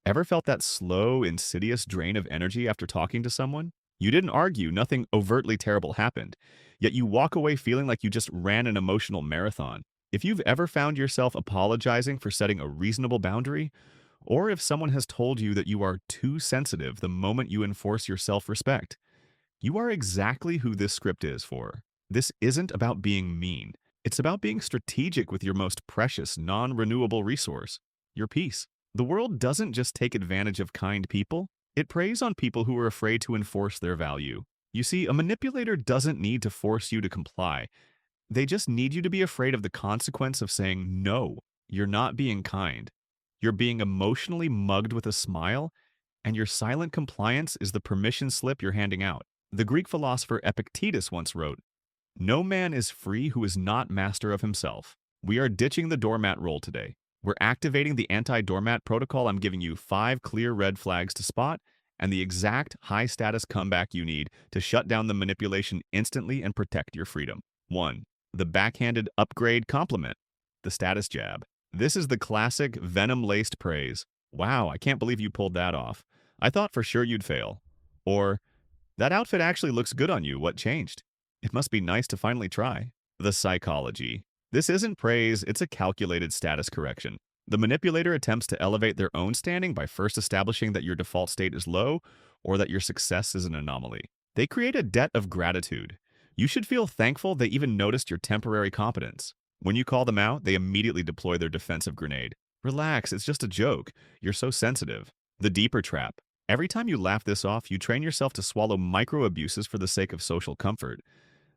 Ever felt that slow, insidious drain of energy after talking to someone? You didn't argue, nothing overtly terrible happened, yet you walk away feeling like you just ran an emotional marathon. If you've ever found yourself apologizing for setting a reasonable boundary, or if someone has told you that you are too sensitive the moment you enforce your self-respect, you are exactly who this script is for. This isn't about being mean. It's about being strategic with your most precious, non-renewable resource, your peace. The world doesn't just take advantage of kind people, it preys on people who are afraid to enforce their value. You see, a manipulator doesn't need to force you to comply. They just need you to be afraid of the consequence of saying, no, you're not being kind. You're being emotionally mugged with a smile, and your silent compliance is the permission slip you're handing out. The Greek philosopher Epictetus once wrote, "No man is free who is not master of himself." We are ditching the doormat role today. We're activating the anti-doormat protocol. I'm giving you 5 clear red flags to spot and the exact high-status comeback you need to shut down the manipulation instantly and protect your freedom. 1. The backhanded upgrade compliment, the status jab. This is the classic venom-laced praise. "Wow, I can't believe you pulled that off. I thought for sure you'd fail." Or, "That outfit actually looks good on you. What changed? It must be nice to finally try." The psychology. This isn't praise, it's a calculated status correction. The manipulator attempts to elevate their own standing by first establishing that your default state is low or that your success is an anomaly. They create a debt of gratitude. You should feel thankful they even noticed your temporary competence. When you call them out, they immediately deploy their defensive grenade. "Relax, it's just a joke. You're so sensitive." The deeper trap. Every time you laugh this off, you train yourself to swallow micro-abuses for the sake of social comfort.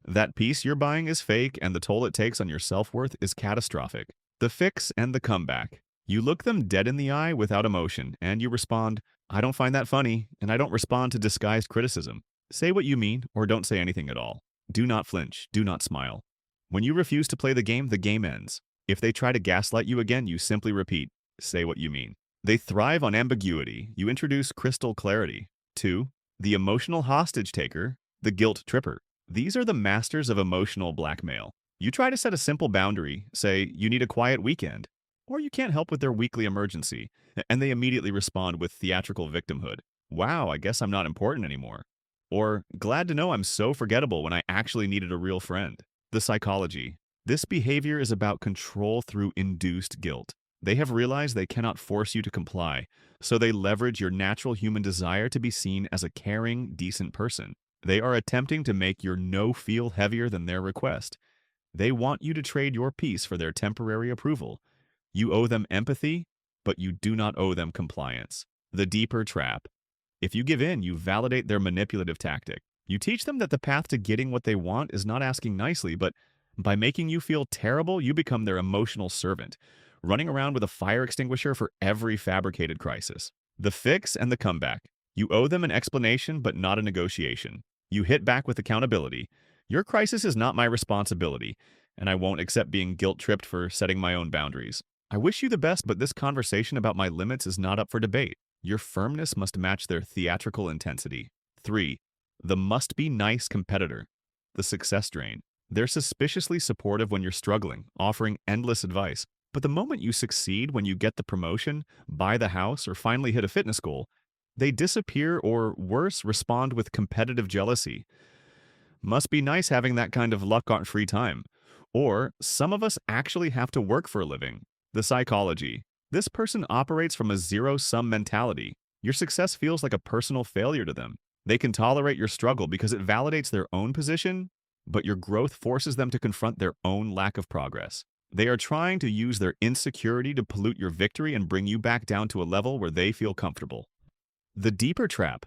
That peace you're buying is fake, and the toll it takes on your self-worth is catastrophic. The fix and the comeback. You look them dead in the eye without emotion, and you respond, "I don't find that funny," and I don't respond to disguised criticism. Say what you mean, or don't say anything at all. Do not flinch, do not smile. When you refuse to play the game ends. If they try to gaslight you again, you simply repeat, "Say what you mean." They thrive on ambiguity. You introduce crystal clarity. 2. The emotional hostage taker, the guilt tripper. These are the masters of emotional blackmail. You try to set a simple boundary, say, "You need a quiet weekend," or "You can't help with their weekly emergency," and they immediately respond with theatrical victimhood. "Wow, I guess I'm not important anymore." Or, "Glad to know I'm so forgettable when I actually needed a real friend." The psychology. This behavior is about control through induced guilt. They have realized they cannot force you to comply, so they leverage your natural human desire to be seen as a caring, decent person. They are attempting to make your no feel heavier than their request. They want you to trade your peace for their temporary approval. You owe them empathy, but you do not owe them compliance. The deeper trap. If you give in, you validate their manipulative tactic. You teach them that the path to getting what they want is not asking nicely, but by making you feel terrible, you become their emotional servant, running around with a fire extinguisher for every fabricated crisis. The fix and the comeback. You owe them an explanation, but not a negotiation. You hit back with accountability. "Your crisis is not my responsibility, and I won't accept being guilt-tripped for setting my own boundaries. I wish you the best, but this conversation about my limits is not up for debate." Your firmness must match their theatrical intensity. 3. The must-be-nice competitor, the success drain. They're suspiciously supportive when you're struggling, offering endless advice. But the moment you succeed, when you get the promotion, buy the house, or finally hit a fitness goal, they disappear or, worse, respond with competitive jealousy. "Must be nice having that kind of luck on free time." Or, "Some of us actually have to work for a living." The psychology. This person operates from a zero-sum mentality. Your success feels like a personal failure to them. They can tolerate your struggle because it validates their own position, but your growth forces them to confront their own lack of progress. They are trying to use their insecurity to pollute your victory and bring you back down to a level where they feel comfortable. The deeper trap.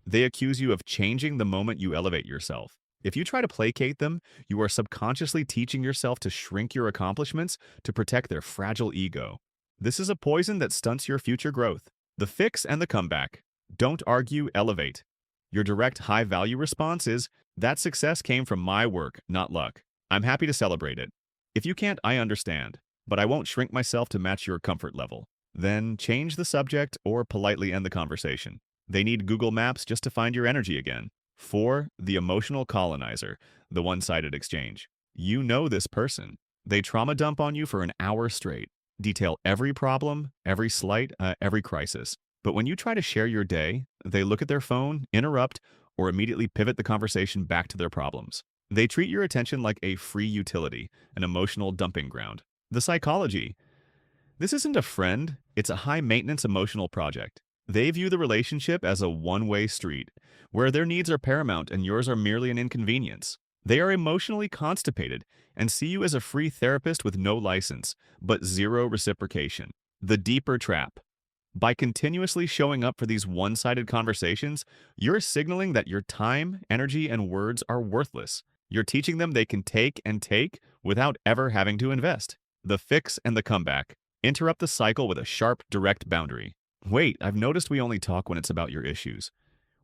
They accuse you of changing the moment you elevate yourself. If you try to placate them, you are subconsciously teaching yourself to shrink your accomplishments to protect their fragile ego. This is a poison that stunts your future growth. The fix and the comeback. Don't argue, elevate. Your direct high-value response is, "That success came from my work, not luck. I'm happy to celebrate it. If you can't, I understand, but I won't shrink myself to match your comfort level." Then change the subject or politely end the conversation. They need Google Maps just to find your energy again. 4. The emotional colonizer, the one-sided exchange. You know this person. They trauma dump on you for an hour straight. Detail every problem, every slight, every crisis. But when you try to share your day, they look at their phone, interrupt, or immediately pivot the conversation back to their problems. They treat your attention like a free utility, an emotional dumping ground. The psychology. This isn't a friend, it's a high-maintenance emotional project. They view the relationship as a one-way street, where their needs are paramount and yours are merely an inconvenience. They are emotionally constipated and see you as a free therapist with no license, but zero reciprocation. The deeper trap. By continuously showing up for these one-sided conversations, you're signaling that your time, energy, and words are worthless. You're teaching them they can take and take without ever having to invest. The fix and the comeback. Interrupt the cycle with a sharp, direct boundary. Wait, I've noticed we only talk when it's about your issues.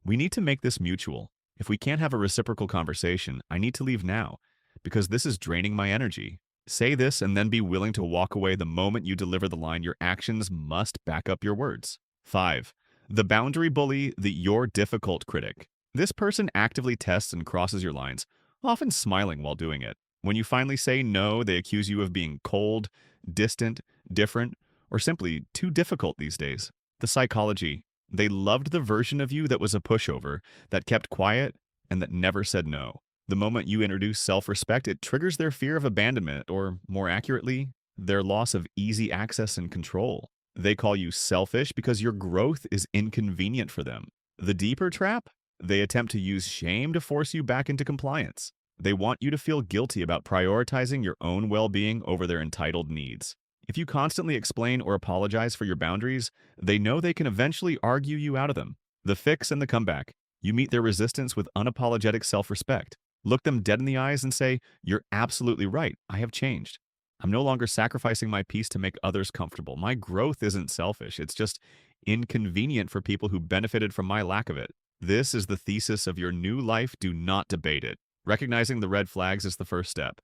We need to make this mutual. If we can't have a reciprocal conversation, I need to leave now, because this is draining my energy. Say this and then be willing to walk away the moment you deliver the line. Your actions must back up your words. 5. The boundary bully, your difficult critic. This person actively tests and crosses your lines, often smiling while doing it. When you finally say no, they accuse you of being cold, distant, different, or simply too difficult these days. The psychology. They loved the version of you that was a pushover, that kept quiet, and that never said no. The moment you introduce self-respect, it triggers their fear of abandonment, or more accurately, their loss of easy access and control. They call you selfish because your growth is inconvenient for them. The deeper trap? They attempt to use shame to force you back into compliance. They want you to feel guilty about prioritizing your own well-being over their entitled needs. If you constantly explain or apologize for your boundaries, they know they can eventually argue you out of them. The fix and the comeback. You meet their resistance with unapologetic self-respect. Look them dead in the eyes and say, "You're absolutely right. I have changed. I'm no longer sacrificing my peace to make others comfortable. My growth isn't selfish. It's just inconvenient for people who benefited from my lack of it." This is the thesis of your new life. Do not debate it. Recognizing the red flags is the first step.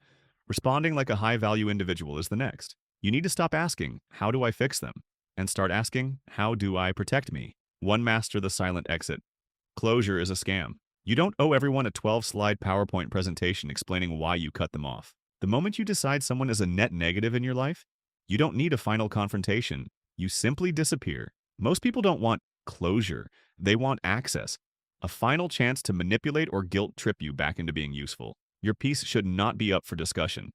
Responding like a high-value individual is the next. You need to stop asking, "How do I fix them?" and start asking, "How do I protect me?" One master the silent exit. Closure is a scam. You don't owe everyone a 12-slide PowerPoint presentation explaining why you cut them off. The moment you decide someone is a net negative in your life, you don't need a final confrontation. You simply disappear. Most people don't want closure. They want access. A final chance to manipulate or guilt trip you back into being useful. Your peace should not be up for discussion.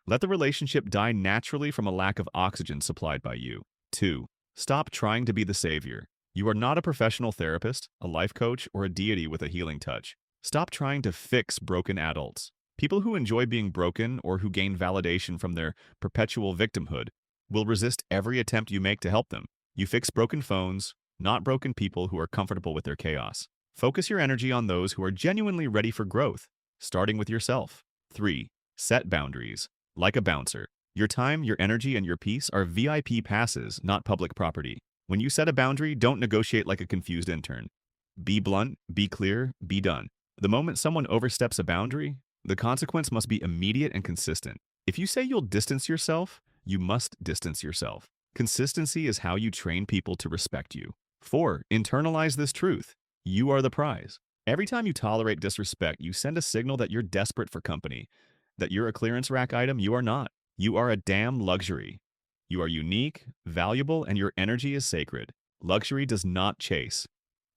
Let the relationship die naturally from a lack of oxygen supplied by you. 2. Stop trying to be the savior. You are not a professional therapist, a life coach, or a deity with a healing touch. Stop trying to fix broken adults. People who enjoy being broken or who gain validation from their perpetual victimhood will resist every attempt you make to help them. You fix broken phones, not broken people who are comfortable with their chaos. Focus your energy on those who are genuinely ready for growth, starting with yourself. 3. Set boundaries. Like a bouncer, your time, your energy, and your peace are VIP passes, not public property. When you set a boundary, don't negotiate like a confused intern. Be blunt, be clear, be done. The moment someone oversteps a boundary, the consequence must be immediate and consistent. If you say you'll distance yourself, you must distance yourself. Consistency is how you train people to respect you. 4. Internalize this truth. You are the prize. Every time you tolerate disrespect, you send a signal that you're desperate for company, that you're a clearance rack item. You are not. You are a damn luxury. You are unique, valuable, and your energy is sacred. Luxury does not chase.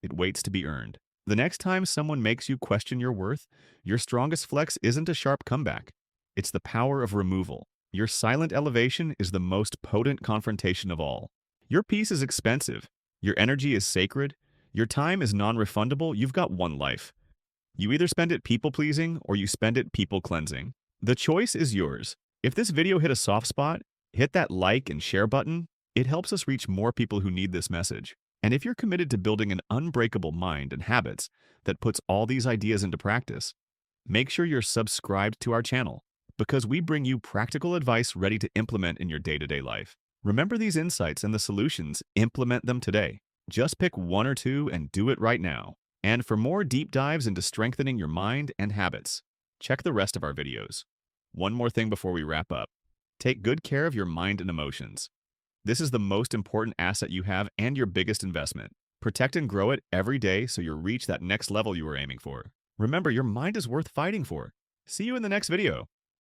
It waits to be earned. The next time someone makes you question your worth, your strongest flex isn't a sharp comeback. It's the power of removal. Your silent elevation is the most potent confrontation of all. Your peace is expensive. Your energy is sacred. Your time is non-refundable. You've got one life. You either spend it people-pleasing or you spend it people-cleansing. The choice is yours. If this video hit a soft spot, hit that like and share button. It helps us reach more people who need this message. And if you're committed to building an unbreakable mind and habits that puts all these ideas into practice, make sure you're subscribed to our channel, because we bring you practical advice ready to implement in your day-to-day life. Remember these insights and the solutions, implement them today. Just pick one or two and do it right now. And for more deep dives into strengthening your mind and habits, check the rest of our videos. One more thing before we wrap up. Take good care of your mind and emotions. This is the most important asset you have and your biggest investment. Protect and grow it every day so you reach that next level you were aiming for. Remember, your mind is worth fighting for. See you in the next video.